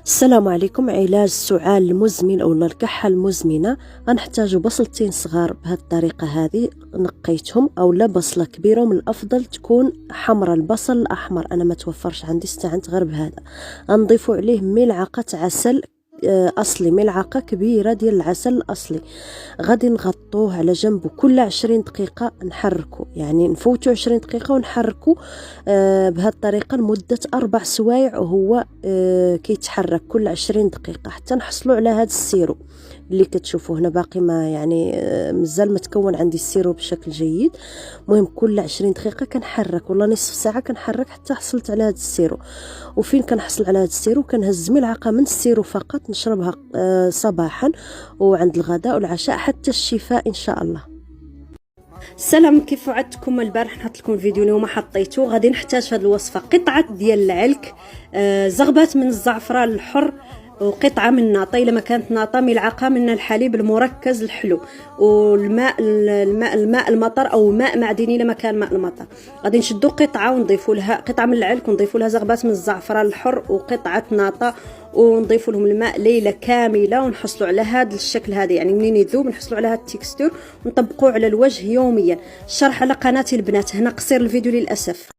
السلام عليكم. علاج السعال المزمن او الكحه المزمنه غنحتاجوا بصلتين صغار بهذه الطريقه هذه نقيتهم، او لا بصله كبيره، ومن الافضل تكون حمراء. البصل الاحمر انا ما توفرش عندي، استعنت غير بهذا. غنضيفوا عليه ملعقه عسل اصلي، ملعقه كبيره ديال العسل الاصلي. غادي نغطوه على جنب، كل 20 دقيقه نحركوا، يعني نفوتوا 20 دقيقه ونحركوا بهذه الطريقه لمده 4 سوايع، وهو كيتحرك كل 20 دقيقه حتى نحصلوا على هذا السيرو اللي كتشوفوا هنا. باقي ما يعني مازال ما تكون عندي السيرو بشكل جيد. المهم كل 20 دقيقه كنحرك، ولا نصف ساعه كنحرك حتى حصلت على هذا السيرو. وفين كنحصل على هذا السيرو؟ كنهز ملعقه من السيرو فقط، نشربها صباحا وعند الغداء والعشاء حتى الشفاء ان شاء الله. السلام، كيف وعدتكم البارح نحط لكم الفيديو اليوم حطيته. غادي نحتاج في هذه الوصفه قطعه ديال العلك، زغبات من الزعفران الحر، وقطعه من الناطه الا ما كانت ناطه، ملعقه من الحليب المركز الحلو، والماء المطر او ماء معدني الا ما كان ماء المطر. غادي نشدوا قطعه ونضيفوا لها قطعه من العلك، ونضيفوا لها زغبات من الزعفران الحر وقطعه ناطه، ونضيفوا لهم الماء ليله كامله، ونحصلوا على هذا الشكل هذا. يعني منين يذوب نحصلوا على هذا التكستور، ونطبقوه على الوجه يوميا. الشرح على قناتي البنات هنا، قصير الفيديو للاسف.